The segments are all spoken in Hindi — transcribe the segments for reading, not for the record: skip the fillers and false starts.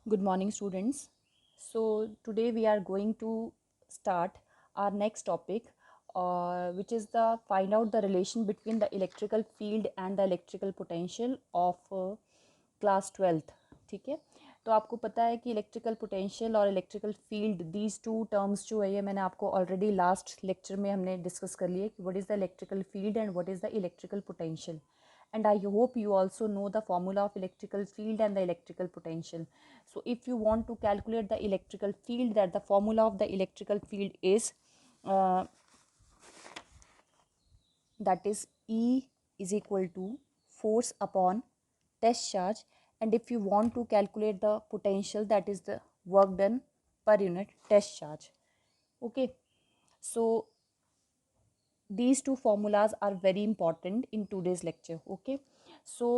Good morning, students. So, today we are going to start our next topic, which is the find out the relation between the electrical field and the electrical potential of class 12th. ठीक है, तो आपको पता है कि इलेक्ट्रिकल पोटेंशियल और electrical field these two terms जो है ये मैंने आपको ऑलरेडी लास्ट लेक्चर में हमने डिस्कस कर लिया कि what is the electrical field and what is the electrical potential. And I hope you also know the formula of electrical field and the electrical potential. So if you want to calculate the electrical field, that the formula of the electrical field is uh, that is E is equal to force upon test charge, and if you want to calculate the potential, that is the work done per unit test charge. Okay, so these two formulas are very important in today's lecture. Okay, so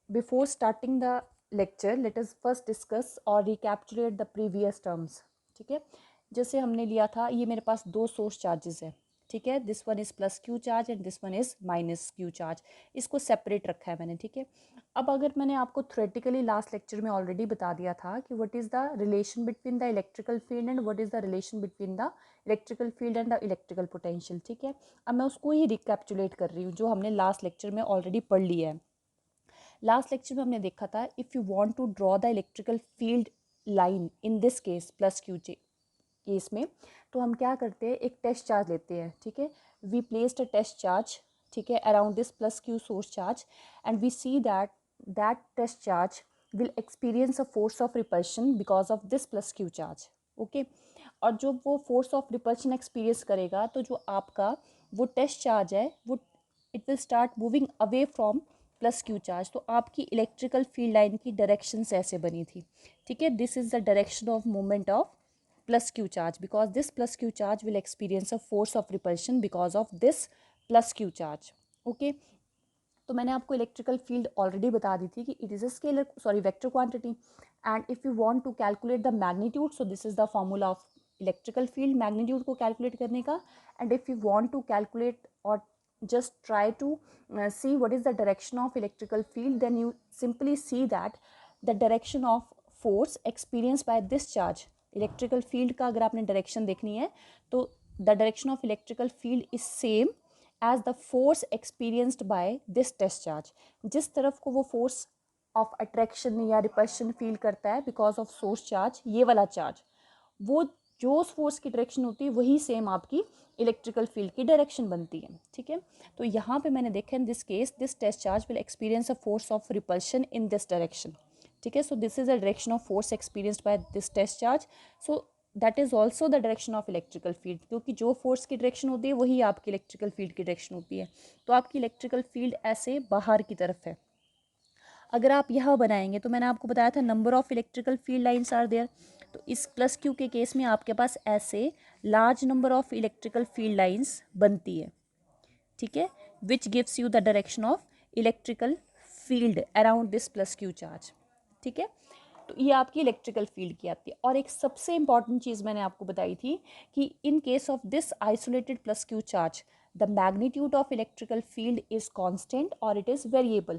before starting the lecture, let us first discuss or recapitulate the previous terms. ठीक है, जैसे हमने लिया था, ये मेरे पास दो सोर्स चार्जेस है. ठीक है, this one is plus Q charge and this one is minus Q charge. इसको सेपरेट रखा है मैंने. ठीक है, अब अगर मैंने आपको थ्योरेटिकली लास्ट लेक्चर में ऑलरेडी बता दिया था कि what is the relation between the electrical field and what is the relation between the electrical field and the electrical potential. ठीक है, अब मैं उसको ही रिकैप्चुलेट कर रही हूँ जो हमने लास्ट लेक्चर में ऑलरेडी पढ़ लिया है. लास्ट लेक्चर में हमने देखा था if you want to draw the electrical field line in this case plus Q case में, तो हम क्या करते हैं, एक टेस्ट चार्ज लेते हैं. ठीक है, we placed a test charge, ठीक है, around this plus Q source charge, and we see that test charge will experience a force of repulsion because of this plus Q charge. Okay, और जो वो फोर्स ऑफ रिपल्शन एक्सपीरियंस करेगा तो जो आपका वो टेस्ट चार्ज है वो it will start moving away from plus Q charge. तो आपकी इलेक्ट्रिकल फील्ड लाइन की डायरेक्शन ऐसे बनी थी. ठीक है, this is the direction of movement of plus q charge because this plus q charge will experience a force of repulsion because of this plus q charge. Okay, तो मैंने आपको इलेक्ट्रिकल फील्ड ऑलरेडी बता दी थी कि it is a scalar vector quantity, and if you want to calculate the magnitude, so this is the formula of electrical field magnitude को कैलकुलेट करने का. And if you want to calculate और just try to see what is the direction of electrical field, then you simply see that the direction of force experienced by this charge, electrical field का अगर आपने डायरेक्शन देखनी है तो the direction of electrical field is same as the force experienced by this test charge. जिस तरफ को वो फोर्स ऑफ अट्रैक्शन या रिपल्शन फील करता है बिकॉज ऑफ सोर्स चार्ज, ये वाला चार्ज, वो जो उस फोर्स की डायरेक्शन होती है वही सेम आपकी इलेक्ट्रिकल फील्ड की डायरेक्शन बनती है. ठीक है, तो यहाँ पे मैंने देखा in this case this test charge will experience a force of repulsion in this direction. ठीक है, so this is the direction of force experienced by this test charge. So that is also the direction of electrical field, क्योंकि जो फोर्स की डायरेक्शन होती है वही आपकी इलेक्ट्रिकल फील्ड की डायरेक्शन होती है. तो आपकी इलेक्ट्रिकल फील्ड ऐसे बाहर की तरफ है. अगर आप यह बनाएंगे तो मैंने आपको बताया था number of electrical field lines are there, तो इस प्लस क्यू के केस में आपके पास ऐसे large number of electrical field lines बनती है. ठीक है, which gives you the direction of electrical field around this plus Q charge. ठीक है, तो ये आपकी इलेक्ट्रिकल फील्ड की आती है. और एक सबसे इंपॉर्टेंट चीज़ मैंने आपको बताई थी कि in case of this isolated plus Q charge the magnitude of electrical field is constant और इट इज़ वेरिएबल.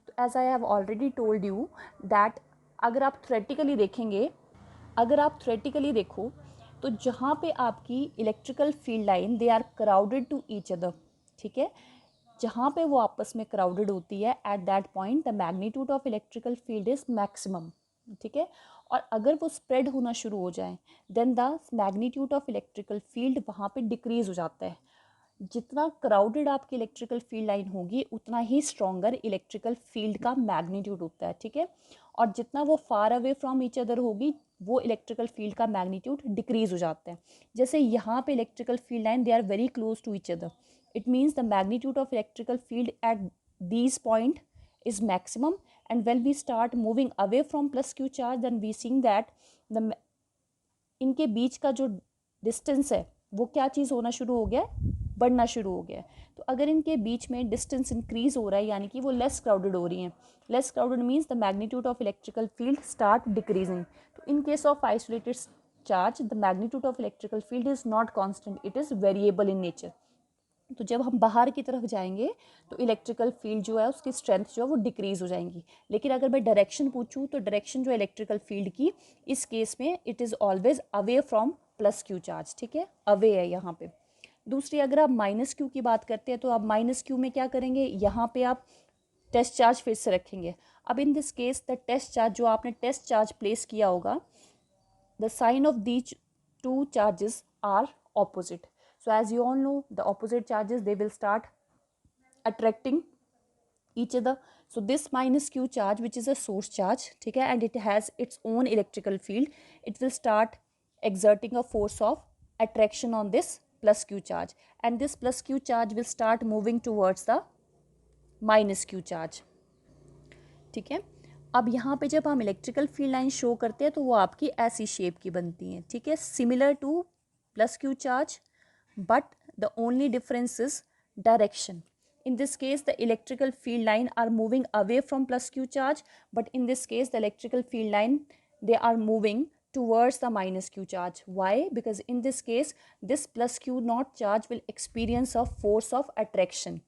तो as I have already told you that अगर आप थ्योरेटिकली देखेंगे, अगर आप थ्योरेटिकली देखो तो जहाँ पे आपकी electrical field line they are crowded to each other. ठीक है, जहाँ पे वो आपस में क्राउडेड होती है at that point the magnitude of electrical field is maximum. ठीक है, और अगर वो स्प्रेड होना शुरू हो जाए then the magnitude of electrical field वहाँ पे डिक्रीज हो जाता है. जितना क्राउडेड आपकी इलेक्ट्रिकल फील्ड लाइन होगी उतना ही स्ट्रॉन्गर इलेक्ट्रिकल फील्ड का मैग्नीट्यूड होता है. ठीक है, और जितना वो far away from each other होगी वो इलेक्ट्रिकल फील्ड का मैग्नीट्यूड डिक्रीज हो जाता है. जैसे यहाँ पे electrical field line they are very close to each other, it means the magnitude of electrical field at these point is maximum, and when we start moving away from plus q charge then we seeing that the इनके बीच का जो डिस्टेंस है वो क्या चीज़ होना शुरू हो गया है, बढ़ना शुरू हो गया है. तो अगर इनके बीच में डिस्टेंस इंक्रीज हो रहा है यानी कि वो लेस क्राउडेड हो रही हैं. Less crowded means the magnitude of electrical field start decreasing. तो in case of isolated charge the magnitude of electrical field is not constant, it is variable in nature. तो जब हम बाहर की तरफ जाएंगे तो इलेक्ट्रिकल फील्ड जो है उसकी स्ट्रेंथ जो है वो डिक्रीज हो जाएंगी। लेकिन अगर मैं डायरेक्शन पूछूं तो डायरेक्शन जो इलेक्ट्रिकल फील्ड की इस केस में it is always away from plus Q charge, ठीक है, अवे है यहाँ पे। दूसरी अगर आप माइनस क्यू की बात करते हैं तो आप माइनस क्यू में क्या करेंगे, यहाँ पे आप टेस्ट चार्ज फिर से रखेंगे। अब in this case the test charge जो आपने टेस्ट चार्ज प्लेस किया होगा, the sign of these two charges are opposite. So as you all know, the opposite charges, they will start attracting each other. So this minus q charge, which is a source charge, ठीक है, and it has its own electrical field, it will start exerting a force of attraction on this plus q charge, and this plus q charge will start moving towards the minus q charge, ठीक है। अब यहाँ पे जब हम इलेक्ट्रिकल फील्ड लाइन शो करते हैं तो वो आपकी ऐसी शेप की बनती हैं, ठीक है, similar two plus Q charge, but the only difference is direction. In this case, the electrical field line are moving away from plus q charge, but in this case, the electrical field line, they are moving towards the minus q charge. Why? Because in this case, this plus q naught charge will experience a force of attraction.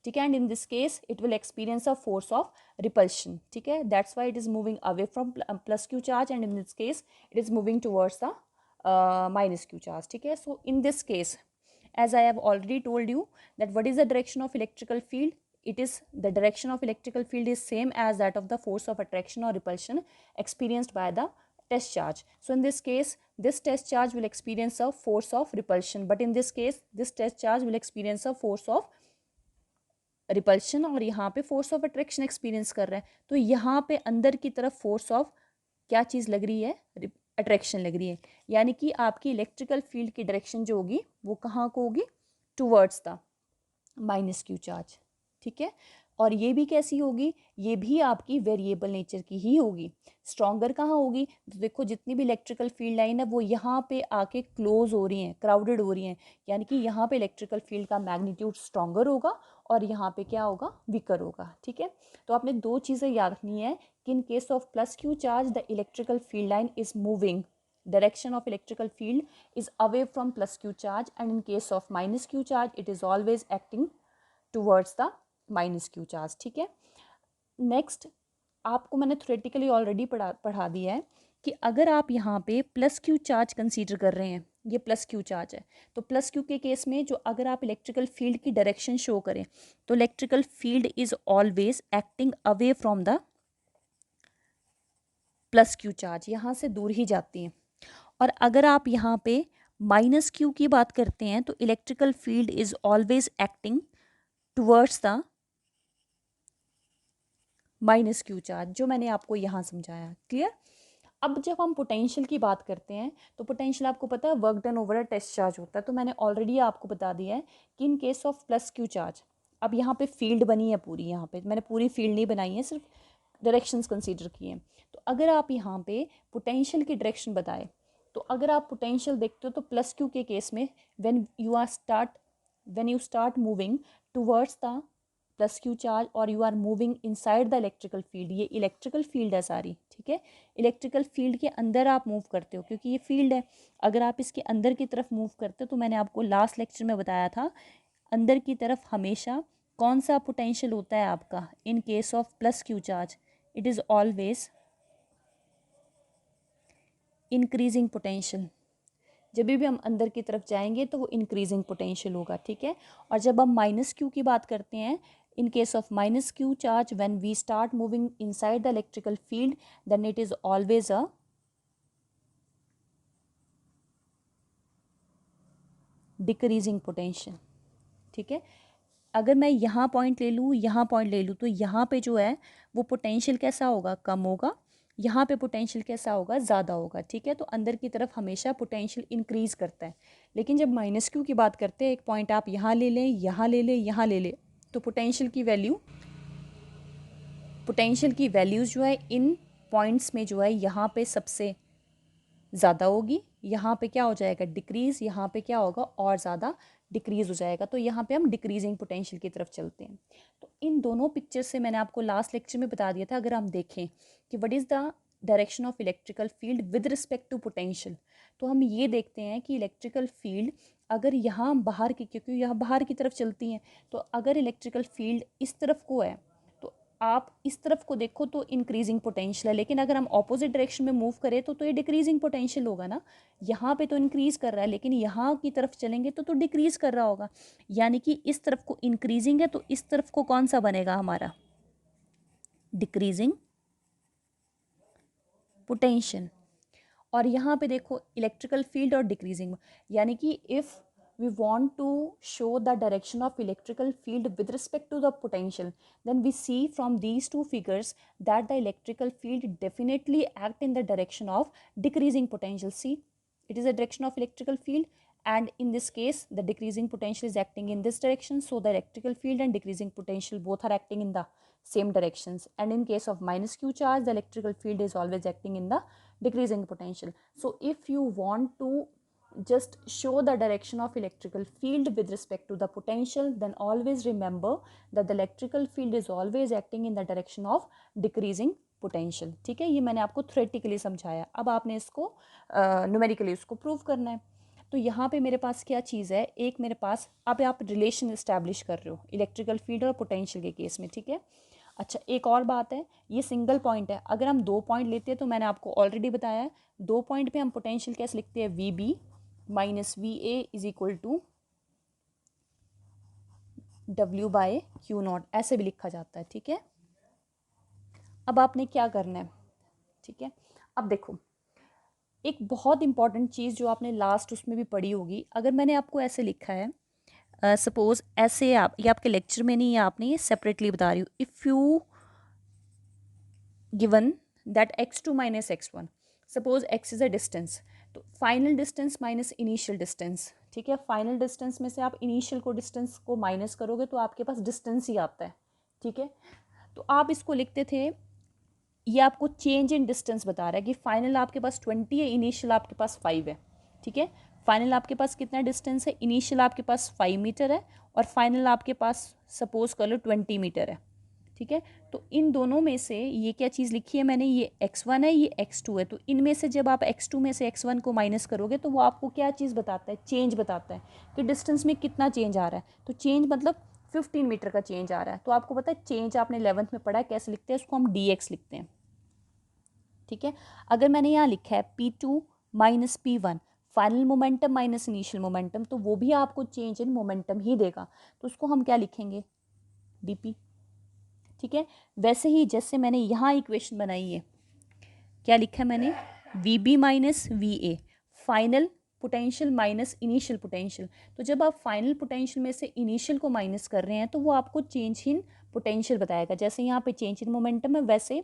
ठीक है, and in this case it will experience a force of repulsion, ठीक है, that's why it is moving away from plus q charge, and in this case it is moving towards the minus q charge, ठीक है। So in this case, as I have already told you that what is the direction of electrical field, it is the direction of electrical field is same as that of the force of attraction or repulsion experienced by the test charge. So in this case, this test charge will experience a force of repulsion, but in this case this test charge will experience a force of repulsion और यहाँ पे फोर्स ऑफ अट्रैक्शन एक्सपीरियंस कर रहा है। तो यहाँ पे अंदर की तरफ फोर्स ऑफ क्या चीज़ लग रही है, अट्रैक्शन लग रही है, यानी कि आपकी इलेक्ट्रिकल फील्ड की डायरेक्शन जो होगी वो कहाँ को होगी, towards the minus Q charge, ठीक है। और ये भी कैसी होगी, ये भी आपकी वेरिएबल नेचर की ही होगी। स्ट्रॉन्गर कहाँ होगी, तो देखो जितनी भी इलेक्ट्रिकल फील्ड लाइन है वो यहाँ पे आके क्लोज हो रही हैं, क्राउडेड हो रही हैं, यानी कि यहाँ पे इलेक्ट्रिकल फील्ड का मैग्नीट्यूड स्ट्रॉन्गर होगा और यहाँ पे क्या होगा, वीकर होगा, ठीक है। तो आपने दो चीज़ें याद रखनी है कि in case of plus Q charge the electrical field line is moving, direction of electrical field is away from plus q charge, and in case of minus q charge it is always acting towards the minus q charge, ठीक है। नेक्स्ट आपको मैंने थ्योरेटिकली ऑलरेडी पढ़ा दिया है कि अगर आप यहाँ पे प्लस क्यू चार्ज कंसीडर कर रहे हैं, ये प्लस क्यू चार्ज है, तो प्लस क्यू के केस में जो अगर आप इलेक्ट्रिकल फील्ड की डायरेक्शन शो करें तो electrical field is always acting away from the plus Q charge, यहाँ से दूर ही जाती हैं। और अगर आप यहाँ पे माइनस क्यू की बात करते हैं तो electrical field is always acting towards the minus Q charge, जो मैंने आपको यहाँ समझाया, क्लियर। अब जब हम पोटेंशियल की बात करते हैं तो पोटेंशियल आपको पता है work done over a test charge होता है, तो मैंने ऑलरेडी आपको बता दिया है कि in case of plus Q charge, अब यहाँ पे फील्ड बनी है पूरी, यहाँ पे मैंने पूरी फील्ड नहीं बनाई है, सिर्फ डायरेक्शंस कंसीडर किए हैं। तो अगर आप यहाँ पे पोटेंशियल की डायरेक्शन बताए तो अगर आप पोटेंशियल देखते हो तो प्लस क्यू के केस में when you start moving towards the plus Q charge और you are moving inside the electrical field, ये इलेक्ट्रिकल फील्ड है सारी, ठीक है, इलेक्ट्रिकल फील्ड के अंदर आप मूव करते हो क्योंकि ये फील्ड है। अगर आप इसके अंदर की तरफ मूव करते हो तो मैंने आपको लास्ट लेक्चर में बताया था अंदर की तरफ हमेशा कौन सा पोटेंशियल होता है आपका, इन case of plus Q charge it is always increasing potential, जब भी हम अंदर की तरफ जाएंगे तो वो इंक्रीजिंग पोटेंशियल होगा, ठीक है। और जब हम माइनस क्यू की बात करते हैं, in case of minus q charge when we start moving inside the electrical field then it is always a decreasing potential, ठीक है। अगर मैं यहाँ पॉइंट ले लूँ, यहाँ पॉइंट ले लूँ, तो यहाँ पे जो है वो पोटेंशियल कैसा होगा, कम होगा, यहाँ पे पोटेंशियल कैसा होगा, ज़्यादा होगा, ठीक है। तो अंदर की तरफ हमेशा पोटेंशियल इंक्रीज़ करता है। लेकिन जब माइनस क्यू की बात करते हैं, एक पॉइंट आप यहाँ ले लें, यहाँ ले लें, यहाँ ले लें, तो पोटेंशियल की वैल्यूज़ जो है इन पॉइंट्स में जो है यहाँ पे सबसे ज़्यादा होगी, यहाँ पे क्या हो जाएगा, डिक्रीज़, यहाँ पे क्या होगा, और ज़्यादा डिक्रीज़ हो जाएगा। तो यहाँ पे हम डिक्रीजिंग पोटेंशियल की तरफ चलते हैं। तो इन दोनों पिक्चर से मैंने आपको लास्ट लेक्चर में बता दिया था, अगर हम देखें कि what is the direction of electrical field with respect to potential. तो हम ये देखते हैं कि इलेक्ट्रिकल फील्ड अगर यहाँ बाहर की, क्योंकि यहाँ बाहर की तरफ चलती हैं, तो अगर इलेक्ट्रिकल फील्ड इस तरफ को है तो आप इस तरफ को देखो तो इंक्रीजिंग पोटेंशियल है, लेकिन अगर हम ऑपोजिट डायरेक्शन में मूव करें तो ये डिक्रीजिंग पोटेंशियल होगा ना। यहाँ पे तो इंक्रीज कर रहा है, लेकिन यहाँ की तरफ चलेंगे तो डिक्रीज कर रहा होगा। यानी कि इस तरफ को इंक्रीजिंग है तो इस तरफ को कौन सा बनेगा हमारा, डिक्रीजिंग पोटेंशियल। और यहाँ पे देखो इलेक्ट्रिकल फील्ड और डिक्रीजिंग, यानी कि if we want to show the direction of electrical field with respect to the potential, then we see from these two figures that the electrical field definitely act in the direction of decreasing potential. See, it is a direction of electrical field, and in this case the decreasing potential is acting in this direction, so the electrical field and decreasing potential both are acting in the same directions. And in case of minus q charge, the electrical field is always acting in the decreasing potential. So if you want to just show the direction of electrical field with respect to the potential, then always remember that the electrical field is always acting in the direction of decreasing potential. ठीक है, ये मैंने आपको थ्योरेटिकली समझाया, अब आपने इसको न्यूमेरिकली उसको प्रूव करना है। तो यहाँ पे मेरे पास क्या चीज़ है, एक मेरे पास अब आप रिलेशन इस्टेब्लिश कर रहे हो इलेक्ट्रिकल फील्ड और पोटेंशियल के केस में, ठीक है। अच्छा, एक और बात है, ये सिंगल पॉइंट है, अगर हम 2 पॉइंट लेते हैं तो मैंने आपको ऑलरेडी बताया है 2 पॉइंट पे हम पोटेंशियल कैसे लिखते हैं, V B minus V A is equal to W by Q naught, ऐसे भी लिखा जाता है, ठीक है। अब आपने क्या करना है, ठीक है। अब देखो एक बहुत इंपॉर्टेंट चीज़ जो आपने लास्ट उसमें भी पढ़ी होगी, अगर मैंने आपको ऐसे लिखा है, सपोज ऐसे, आप ये आपके लेक्चर में नहीं है, आपने ये सेपरेटली बता रही हूँ, if you given that x2 minus x1, suppose x is a distance, तो final distance minus initial distance, ठीक है। फाइनल डिस्टेंस में से आप इनिशियल को डिस्टेंस को माइनस करोगे तो आपके पास डिस्टेंस ही आता है, ठीक है। तो आप इसको लिखते थे, ये आपको चेंज इन डिस्टेंस बता रहा है कि फाइनल आपके पास 20 है, इनिशियल आपके पास 5 है, ठीक है। फाइनल आपके पास कितना डिस्टेंस है, इनिशियल आपके पास 5 मीटर है और फाइनल आपके पास सपोज कर लो 20 मीटर है, ठीक है। तो इन दोनों में से ये क्या चीज़ लिखी है मैंने, ये x1 है, ये x2 है, तो इनमें से जब आप x2 में से x1 को माइनस करोगे तो वो आपको क्या चीज़ बताता है, चेंज बताता है कि डिस्टेंस में कितना चेंज आ रहा है। तो चेंज मतलब 15 मीटर का चेंज आ रहा है। तो आपको पता है चेंज आपने 11th में पढ़ा है, कैसे लिखते हैं उसको, हम dx लिखते हैं, ठीक है। अगर मैंने यहाँ लिखा है P2 minus P1, final momentum minus initial momentum, तो वो भी आपको चेंज इन मोमेंटम ही देगा, तो उसको हम क्या लिखेंगे, dp, ठीक है। वैसे ही जैसे मैंने यहाँ इक्वेशन बनाई है, क्या लिखा है मैंने, V B minus V A, final potential minus initial potential. तो जब आप फाइनल पोटेंशियल में से इनिशियल को माइनस कर रहे हैं तो वो आपको चेंज इन पोटेंशियल बताएगा। जैसे यहाँ पे चेंज इन मोमेंटम है, वैसे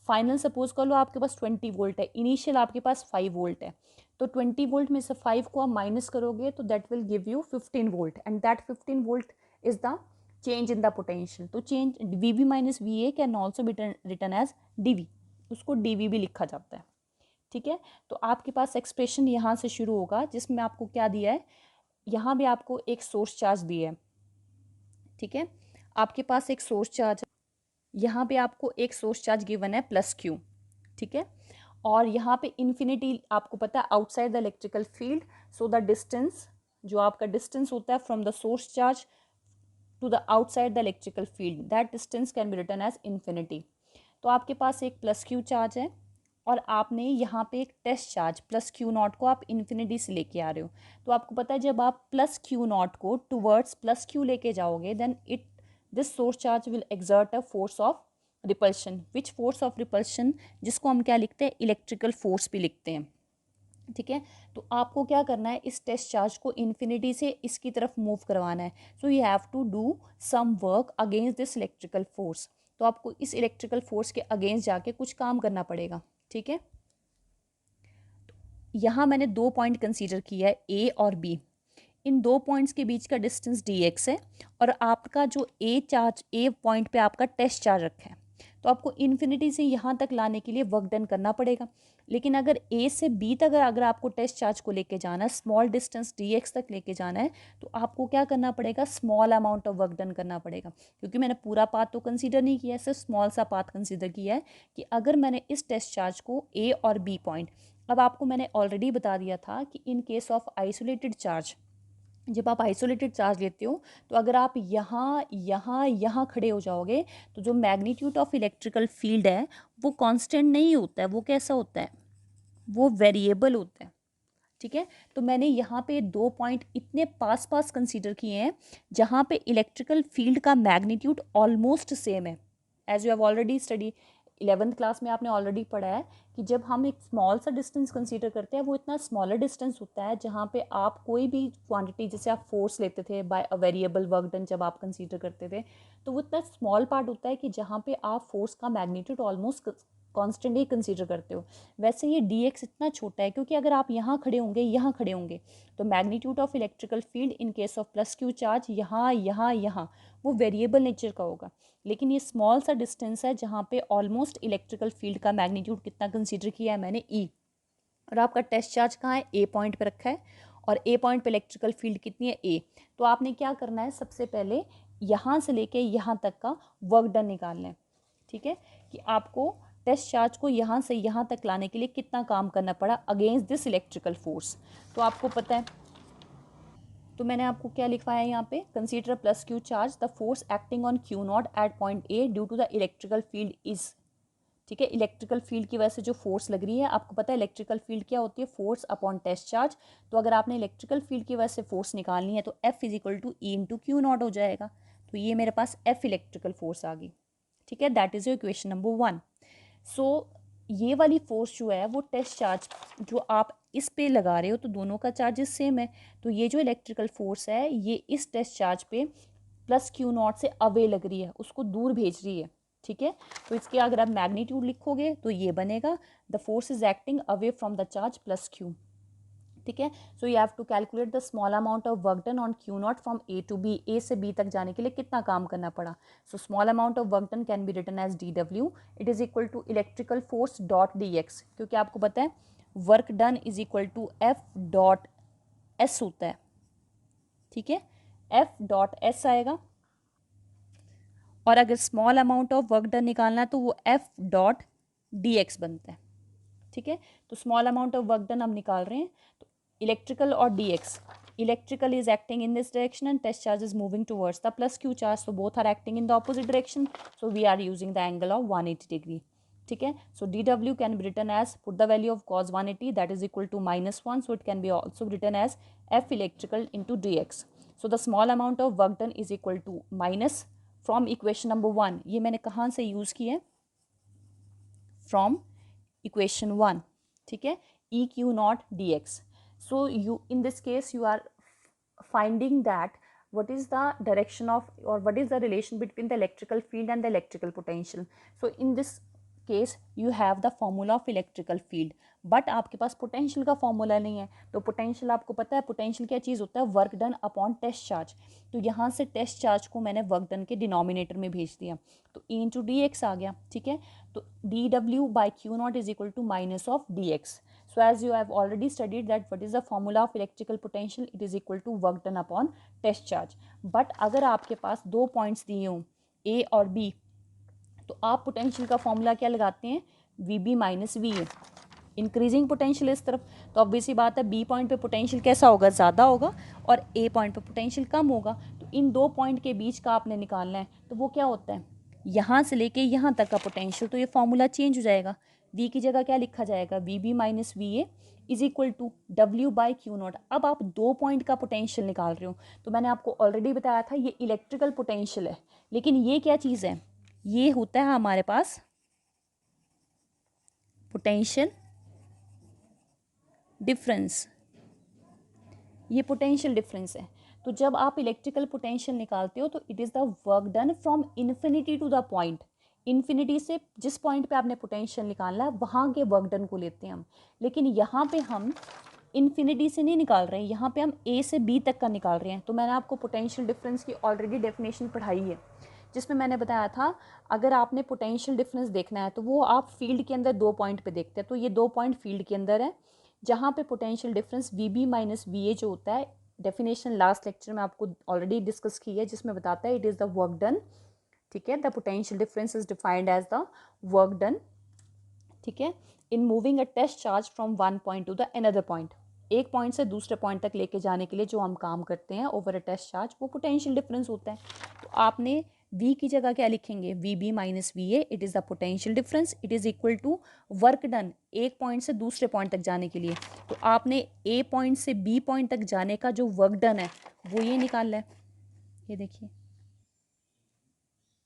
फाइनल सपोज कर लो आपके पास 20 वोल्ट है, इनिशियल आपके पास 5 वोल्ट है, तो 20 वोल्ट में से 5 को आप माइनस करोगे तो that will give you 15 volt, and that 15 volt is the change in the potential. तो change V B minus V A can also be written as D V, उसको डी वी भी लिखा जाता है, ठीक है। तो आपके पास एक्सप्रेशन यहाँ से शुरू होगा जिसमें आपको क्या दिया है, यहाँ भी आपको एक सोर्स चार्ज दिया है, ठीक है। आपके पास एक सोर्स चार्ज, यहाँ पे आपको एक सोर्स चार्ज गिवन है प्लस क्यू, ठीक है। और यहाँ पे इन्फिनिटी आपको पता है outside the electrical field, so the distance, जो आपका डिस्टेंस होता है from the source charge to the outside the electrical field, that distance can be written as infinity. तो आपके पास एक प्लस क्यू चार्ज है और आपने यहाँ पे एक test charge plus Q naught को आप इन्फिनिटी से लेके आ रहे हो। तो आपको पता है जब आप प्लस क्यू नॉट को टुवर्ड्स प्लस क्यू लेके जाओगे then it this source charge will exert a force of repulsion, which force of repulsion, जिसको हम क्या लिखते हैं, इलेक्ट्रिकल फोर्स भी लिखते हैं, ठीक है। तो आपको क्या करना है, इस टेस्ट चार्ज को इन्फिनिटी से इसकी तरफ मूव करवाना है। So you have to do some work against this electrical force. तो आपको इस इलेक्ट्रिकल फोर्स के अगेंस्ट जाके कुछ काम करना पड़ेगा, ठीक है। यहाँ मैंने 2 पॉइंट कंसीडर किया है, ए और बी। इन 2 पॉइंट्स के बीच का डिस्टेंस dx है और आपका जो ए चार्ज, ए पॉइंट पे आपका टेस्ट चार्ज रखा है, तो आपको इन्फिनिटी से यहाँ तक लाने के लिए वर्क डन करना पड़ेगा। लेकिन अगर ए से बी तक अगर आपको टेस्ट चार्ज को लेके जाना है, स्मॉल डिस्टेंस dx तक लेके जाना है, तो आपको क्या करना पड़ेगा, small amount of work done करना पड़ेगा। क्योंकि मैंने पूरा पाथ तो कंसीडर नहीं किया है, सिर्फ स्मॉल सा पाथ कंसीडर किया है कि अगर मैंने इस टेस्ट चार्ज को ए और बी पॉइंट, अब आपको मैंने ऑलरेडी बता दिया था कि in case of isolated charge, जब आप आइसोलेटेड चार्ज लेते हो तो अगर आप यहाँ यहाँ यहाँ खड़े हो जाओगे तो जो मैग्नीट्यूड ऑफ इलेक्ट्रिकल फील्ड है वो कांस्टेंट नहीं होता है, वो कैसा होता है, वो वेरिएबल होता है। ठीक है, तो मैंने यहाँ पे 2 पॉइंट इतने पास पास कंसीडर किए हैं जहाँ पे इलेक्ट्रिकल फील्ड का मैग्नीट्यूड ऑलमोस्ट सेम है। As you have already study, 11th class में आपने ऑलरेडी पढ़ा है कि जब हम एक स्मॉल सा डिस्टेंस कंसीडर करते हैं वो इतना स्मॉलर डिस्टेंस होता है जहाँ पे आप कोई भी क्वांटिटी, जैसे आप फोर्स लेते थे by a variable work done, जब आप कंसीडर करते थे तो वो इतना स्मॉल पार्ट होता है कि जहाँ पे आप फोर्स का मैग्नीट्यूड ऑलमोस्ट कॉन्स्टेंट ही कंसीडर करते हो। वैसे ये dx इतना छोटा है क्योंकि अगर आप यहाँ खड़े होंगे तो magnitude of electrical field in case of plus Q charge यहाँ वो वेरिएबल नेचर का होगा। लेकिन ये स्मॉल सा डिस्टेंस है जहाँ पे ऑलमोस्ट इलेक्ट्रिकल फील्ड का मैग्नीट्यूड कितना कंसीडर किया है मैंने, ई। और आपका टेस्ट चार्ज कहाँ है, ए पॉइंट पे रखा है, और ए पॉइंट पे इलेक्ट्रिकल फील्ड कितनी है, ए। तो आपने क्या करना है, सबसे पहले यहाँ से लेके यहाँ तक का वर्क डन निकालना है। ठीक है, कि आपको टेस्ट चार्ज को यहाँ से यहाँ तक लाने के लिए कितना काम करना पड़ा अगेंस्ट दिस इलेक्ट्रिकल फोर्स। तो आपको पता है, तो मैंने आपको क्या लिखवाया है यहाँ पे, consider plus Q charge, the force acting on Q naught at point A due to the electrical field is. ठीक है, इलेक्ट्रिकल फील्ड की वजह से जो फोर्स लग रही है, आपको पता है इलेक्ट्रिकल फील्ड क्या होती है, फोर्स अपॉन टेस्ट चार्ज। तो अगर आपने इलेक्ट्रिकल फील्ड की वजह से फोर्स निकालनी है तो F is equal to E into Q naught हो जाएगा। तो ये मेरे पास F इलेक्ट्रिकल फोर्स आ गई। ठीक है, that is your equation number 1। सो ये वाली फोर्स जो है वो टेस्ट चार्ज जो आप इस पे लगा रहे हो तो दोनों का चार्जेस सेम है। तो ये जो इलेक्ट्रिकल फोर्स है ये इस टेस्ट चार्ज पे प्लस क्यू नॉट से अवे लग रही है, उसको दूर भेज रही है। ठीक है, तो इसके अगर आप मैग्नीट्यूड लिखोगे तो ये बनेगा, the force is acting away from the charge plus Q. ठीक है, so you have to calculate the small amount of work done on Q naught from A to B, A से बी तक जाने के लिए कितना काम करना पड़ा। So small amount of work done can be written as dw, it is equal to electrical force dot dx, क्योंकि आपको पता है work done is equal to F dot S होता है। ठीक है, F डॉट S आएगा, और अगर small amount of work done निकालना है तो वो F डॉट dx बनता है। ठीक है, तो small amount of work done हम निकाल रहे हैं, तो इलेक्ट्रिकल और dx, electrical is acting in this direction and test charge is moving towards the plus q charge, so both are acting in the opposite direction, so we are using the angle of 180 degree. ठीक है, so dw can be written as, put the value of cos 180, that is equal to -1, so it can be also written as F electrical into dx. so the small amount of work done is equal to minus from equation number 1, ये मैंने कहाँ से यूज़ किया है, from equation 1. ठीक है, e q naught dx. So you, in this case you are finding that what is the direction of, or what is the relation between the electrical field and the electrical potential. So in this case you have the formula of electrical field, but आपके पास पोटेंशियल का फॉर्मूला नहीं है। तो पोटेंशियल आपको पता है, पोटेंशियल क्या चीज़ होता है, work done upon test charge. तो यहाँ से टेस्ट चार्ज को मैंने वर्क डन के डिनोमिनेटर में भेज दिया, तो ई इंटू डी एक्स आ गया। ठीक है, तो D W by Q naught is equal to minus of D X. So as you have already studied that what is the formula of electrical potential, it is equal to work done upon test charge. But अगर आपके पास दो पॉइंट्स दिए हों ए और बी, तो आप पोटेंशियल का फॉर्मूला क्या लगाते हैं, V B minus V A, increasing potential इस तरफ। तो ऑब्वियस सी बात है बी पॉइंट पे पोटेंशियल कैसा होगा, ज़्यादा होगा, और ए पॉइंट पे पोटेंशियल कम होगा। तो इन दो पॉइंट के बीच का आपने निकालना है, तो वो क्या होता है, यहाँ से लेके यहाँ तक का पोटेंशियल। तो ये फॉर्मूला चेंज हो जाएगा, वी की जगह क्या लिखा जाएगा, V B minus V A is equal to W by Q naught. अब आप दो पॉइंट का पोटेंशियल निकाल रहे हो, तो मैंने आपको ऑलरेडी बताया था ये इलेक्ट्रिकल पोटेंशियल है, लेकिन ये क्या चीज़ है, ये होता है हमारे पास पोटेंशियल डिफरेंस, ये पोटेंशियल डिफरेंस है। तो जब आप इलेक्ट्रिकल पोटेंशियल निकालते हो तो it is the work done from infinity to the point. Infinity से जिस पॉइंट पे आपने पोटेंशियल निकालना है वहाँ के वर्क डन को लेते हैं हम, लेकिन यहाँ पे हम इन्फिनिटी से नहीं निकाल रहे हैं, यहाँ पे हम ए से बी तक का निकाल रहे हैं। तो मैंने आपको पोटेंशियल डिफरेंस की ऑलरेडी डेफिनेशन पढ़ाई है जिसमें मैंने बताया था अगर आपने पोटेंशियल डिफरेंस देखना है तो वो आप फील्ड के अंदर 2 पॉइंट पे देखते हैं। तो ये 2 पॉइंट फील्ड के अंदर है जहाँ पे potential difference VB minus VA जो होता है, डेफिनेशन लास्ट लेक्चर में आपको ऑलरेडी डिस्कस की है, जिसमें बताता है it is the work done. ठीक है, the potential difference is defined as the work done. ठीक है, in moving a test charge from one point to the another point, एक पॉइंट से दूसरे पॉइंट तक लेके जाने के लिए जो हम काम करते हैं ओवर अ टेस्ट चार्ज, वो पोटेंशियल डिफरेंस होता है। तो आपने V की जगह क्या लिखेंगे, VB minus VA, it is the potential difference, it is equal to work done एक पॉइंट से दूसरे पॉइंट तक जाने के लिए। तो आपने A पॉइंट से B पॉइंट तक जाने का जो वर्क डन है वो ये निकालना है, ये देखिए।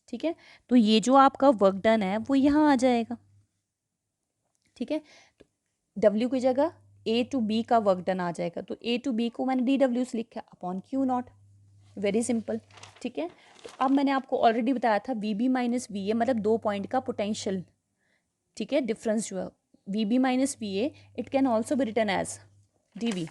ठीक है, तो ये जो आपका वर्क डन है वो यहाँ आ जाएगा। ठीक है, तो W की जगह A टू B का वर्क डन आ जाएगा, तो A टू B को मैंने DW से लिखा अपॉन Q0, वेरी सिंपल। ठीक है, तो अब मैंने आपको ऑलरेडी बताया था VB माइनस VA मतलब 2 पॉइंट का पोटेंशियल, ठीक है, डिफरेंस जो है VB minus VA, it can also be written as DV।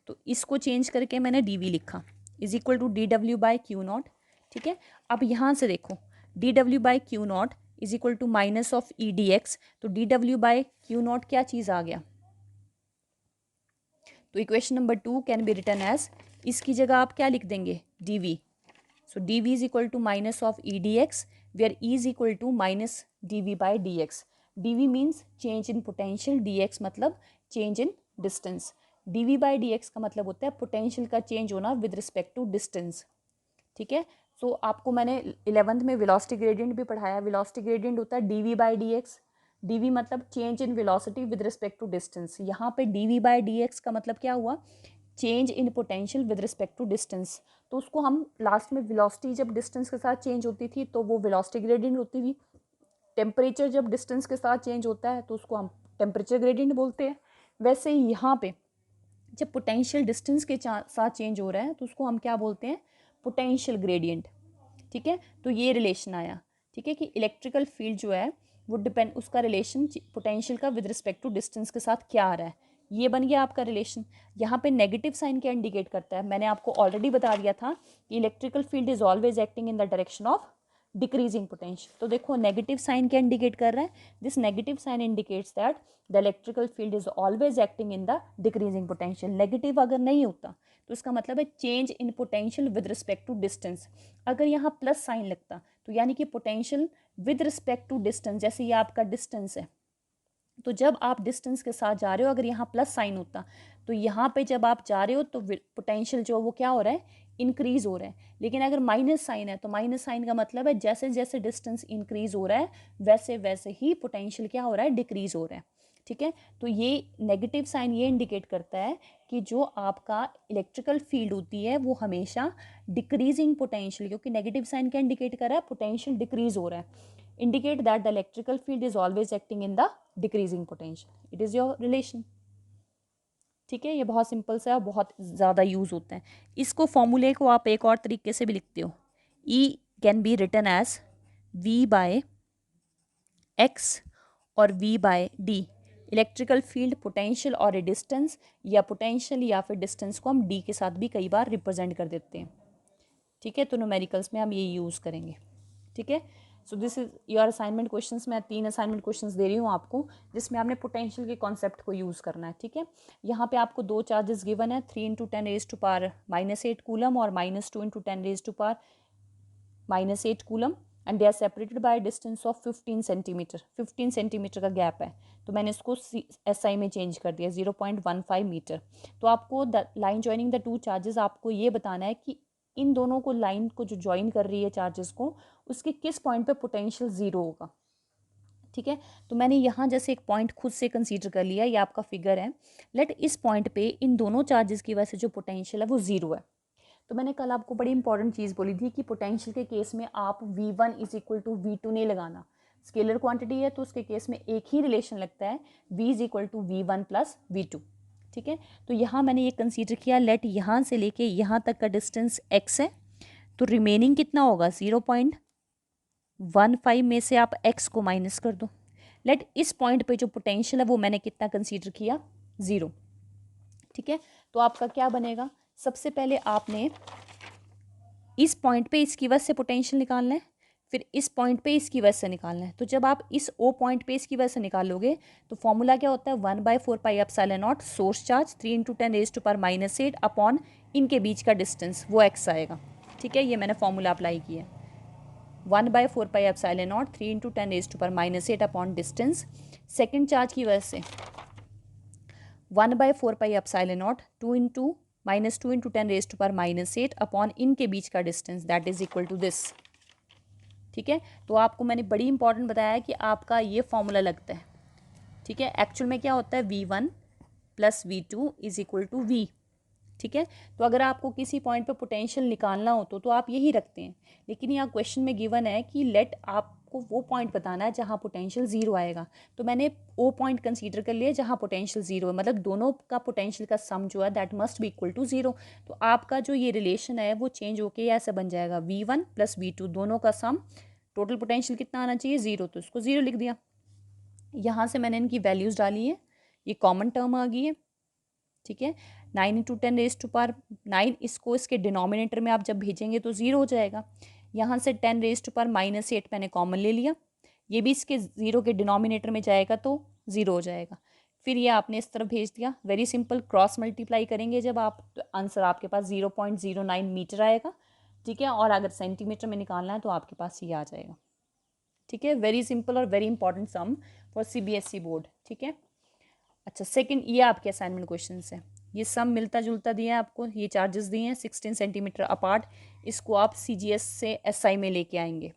तो इसको चेंज करके मैंने DV लिखा is equal to DW by Q0। ठीक है, अब यहाँ से देखो DW by Q0 is equal to minus of EDX, तो DW बाई Q0 क्या चीज़ आ गया, तो equation number 2 can be written as, इसकी जगह आप क्या लिख देंगे, DV। So DV is equal to minus of EDX where E is equal to minus DV by DX। DV means change in potential, DX मतलब change in distance. DV by DX का मतलब होता है पोटेंशियल का चेंज होना विद रिस्पेक्ट टू डिस्टेंस। ठीक है, सो आपको मैंने 11th में वेलोसिटी ग्रेडियंट भी पढ़ाया। वेलोसिटी ग्रेडियंट होता है DV बाई DX। DV मतलब change in velocity with respect to distance. यहाँ पे DV बाई DX का मतलब क्या हुआ, change in potential with respect to distance. तो उसको हम लास्ट में वेलोसिटी जब डिस्टेंस के साथ चेंज होती थी तो वो वेलोसिटी ग्रेडियंट होती थी। टेम्परेचर जब डिस्टेंस के साथ चेंज होता है तो उसको हम टेम्परेचर ग्रेडियंट बोलते हैं। वैसे ही यहाँ पे जब पोटेंशियल डिस्टेंस के साथ चेंज हो रहा है तो उसको हम क्या बोलते हैं, पोटेंशियल ग्रेडियंट। ठीक है, तो ये रिलेशन आया। ठीक है, कि इलेक्ट्रिकल फील्ड जो है वो डिपेंड, उसका रिलेशन पोटेंशियल का विद रिस्पेक्ट टू डिस्टेंस के साथ क्या आ रहा है, ये बन गया आपका रिलेशन। यहाँ पे नेगेटिव साइन क्या इंडिकेट करता है, मैंने आपको ऑलरेडी बता दिया था कि electrical field is always acting in the direction of decreasing potential. तो देखो नेगेटिव साइन क्या इंडिकेट कर रहा है, this negative sign indicates that the electrical field is always acting in the decreasing potential. Negative अगर नहीं होता तो इसका मतलब है change in potential with respect to distance. अगर यहाँ प्लस साइन लगता तो यानी कि potential with respect to distance, जैसे ये आपका डिस्टेंस है, तो जब आप डिस्टेंस के साथ जा रहे हो अगर यहाँ प्लस साइन होता तो यहाँ पे जब आप जा रहे हो तो पोटेंशियल जो वो क्या हो रहा है, इंक्रीज हो रहा है। लेकिन अगर माइनस साइन है तो माइनस साइन का मतलब है जैसे जैसे डिस्टेंस इंक्रीज हो रहा है वैसे वैसे ही पोटेंशियल क्या हो रहा है, डिक्रीज हो रहा है। ठीक है, तो ये नेगेटिव साइन ये इंडिकेट करता है कि जो आपका इलेक्ट्रिकल फील्ड होती है वो हमेशा डिक्रीजिंग पोटेंशियल, क्योंकि नेगेटिव साइन क्या इंडिकेट कर रहा है, पोटेंशियल डिक्रीज हो रहा है, indicate that the electrical field is always acting in the decreasing potential. It is your relation. ठीक है, ये बहुत सिंपल सा है, बहुत ज़्यादा यूज़ होता है। इसको फॉर्मूले को आप एक और तरीके से भी लिखते हो, E can be written as V by X और V by D। Electrical field potential और ए डिस्टेंस, या पोटेंशियल या फिर डिस्टेंस को हम D के साथ भी कई बार रिप्रेजेंट कर देते हैं। ठीक है, तो न्यूमेरिकल्स में हम ये यूज़ करेंगे। ठीक है, so this is your assignment questions. मैं 3 असाइनमेंट क्वेश्चंस दे रही हूँ आपको जिसमें आपने पोटेंशियल के कॉन्सेप्ट को यूज़ करना है। ठीक है, यहाँ पे आपको 2 चार्जेस गिवन है, 3 × 10⁻⁻8 कूलम और -2 × 10⁻⁻8 coulomb, and they are separated by distance of 15 centimetre. 15 centimetre का गैप है, तो मैंने इसको SI में चेंज कर दिया 0.15 मीटर। तो आपको the line joining the 2 charges, आपको ये बताना है कि इन दोनों को, लाइन को जो ज्वाइन कर रही है चार्जेस को, उसके किस पॉइंट पे पोटेंशियल 0 होगा। ठीक है, तो मैंने यहाँ जैसे एक पॉइंट खुद से कंसीडर कर लिया, ये आपका फिगर है। लेट इस पॉइंट पे इन दोनों चार्जेस की वजह से जो पोटेंशियल है वो 0 है। तो मैंने कल आपको बड़ी इंपॉर्टेंट चीज़ बोली थी कि पोटेंशियल के केस में आप V1 is equal to V2 नहीं लगाना। स्केलर क्वांटिटी है तो उसके केस में एक ही रिलेशन लगता है, V is equal to V1 plus V2। ठीक है, तो यहाँ मैंने ये कंसीडर किया, लेट यहाँ से लेके यहाँ तक का डिस्टेंस x है, तो रिमेनिंग कितना होगा 0.15 में से आप x को माइनस कर दो। लेट इस पॉइंट पे जो पोटेंशियल है वो मैंने कितना कंसीडर किया, 0। ठीक है, तो आपका क्या बनेगा, सबसे पहले आपने इस पॉइंट पे इसकी वजह से पोटेंशियल निकालना है, फिर इस पॉइंट पे इसकी वजह से निकालना है। तो जब आप इस ओ पॉइंट पे इसकी वजह से निकालोगे तो फॉर्मूला क्या होता है, 1/4πε0 सोर्स चार्ज 3 × 10⁻⁸ अपॉन इनके बीच का डिस्टेंस, वो एक्स आएगा। ठीक है, ये मैंने फॉर्मूला अप्लाई किया है, 1/4πε0 3 × 10⁻⁸ अपॉन डिस्टेंस। सेकेंड चार्ज की वजह से 1/4πε0 -2 × 10⁻⁸ अपॉन इनके बीच का distance, that is equal to this. ठीक है, तो आपको मैंने बड़ी इंपॉर्टेंट बताया है कि आपका ये फॉर्मूला लगता है। ठीक है, एक्चुअल में क्या होता है, V1 + V2 is equal to V। ठीक है, तो अगर आपको किसी पॉइंट पे पोटेंशियल निकालना हो तो आप यही रखते हैं, लेकिन यहाँ क्वेश्चन में गिवन है कि लेट आपको वो पॉइंट बताना है जहाँ पोटेंशियल जीरो आएगा। तो मैंने वो पॉइंट कंसीडर कर लिया जहाँ पोटेंशियल जीरो है, मतलब दोनों का पोटेंशियल का सम जो है that must be equal to zero. तो आपका जो ये रिलेशन है वो चेंज होके ऐसा बन जाएगा, V1 + V2 दोनों का सम, टोटल पोटेंशियल कितना आना चाहिए, जीरो, तो उसको जीरो लिख दिया। यहाँ से मैंने इनकी वैल्यूज़ डाली है, ये कॉमन टर्म आ गई है। ठीक है, 9 × 10⁻⁹ इसको इसके डिनोमिनेटर में आप जब भेजेंगे तो ज़ीरो हो जाएगा। यहाँ से 10⁻⁸ मैंने कॉमन ले लिया, ये भी इसके ज़ीरो के डिनोमिनेटर में जाएगा तो ज़ीरो हो जाएगा। फिर ये आपने इस तरफ भेज दिया, वेरी सिंपल, क्रॉस मल्टीप्लाई करेंगे जब आप तो आंसर आपके पास 0.09 मीटर आएगा। ठीक है, और अगर सेंटीमीटर में निकालना है तो आपके पास ये आ जाएगा। ठीक है, वेरी सिंपल और very important sum for CBSE board. ठीक है, अच्छा सेकंड, ये आपके असाइनमेंट क्वेश्चन है, ये सम मिलता जुलता दिया है आपको, ये चार्जेस दिए हैं 16 सेंटीमीटर अपार्ट, इसको आप CGS से SI में लेके आएंगे।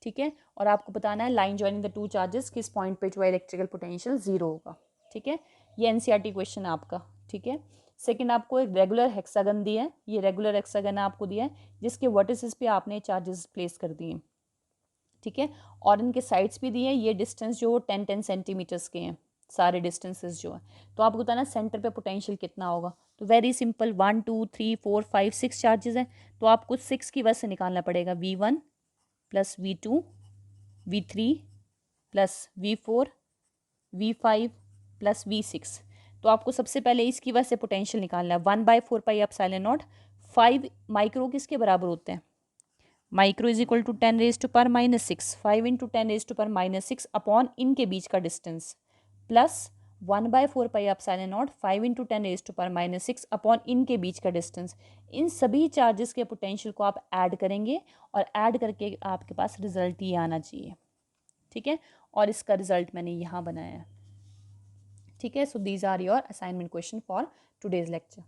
ठीक है, और आपको बताना है line joining the two charges किस पॉइंट पे जो है इलेक्ट्रिकल पोटेंशियल जीरो होगा। ठीक है, ये NCERT क्वेश्चन है आपका। ठीक है, सेकंड आपको एक रेगुलर हेक्सागन दिया है, ये रेगुलर हेक्सागन आपको दिया है जिसके वर्टिसेस पे आपने चार्जेस प्लेस कर दिए। ठीक है, और इनके साइड्स भी दिए हैं, ये डिस्टेंस जो 10-10 सेंटीमीटर्स के हैं सारे डिस्टेंसेस जो है। तो आपको बताना सेंटर पे पोटेंशियल कितना होगा, तो वेरी सिंपल, 1 2 3 4 5 6 चार्जेस हैं, तो आपको 6 की वजह से निकालना पड़ेगा, V1 + V2 V3 + V4 V5 + V6। तो आपको सबसे पहले इसकी वजह से पोटेंशियल निकालना है, 1/4πε0, 5 माइक्रो किसके बराबर होते हैं, micro is equal to 10⁻⁻6, 5 × 10⁻⁻6 upon इनके बीच का डिस्टेंस, प्लस 1/4πε0, 5 × 10⁻⁻6 अपॉन इनके बीच का डिस्टेंस। इन सभी चार्जेस के पोटेंशियल को आप ऐड करेंगे और ऐड करके आपके पास रिजल्ट ये आना चाहिए। ठीक है, और इसका रिजल्ट मैंने यहाँ बनाया है। ठीक है, so these are your assignment question for today's lecture.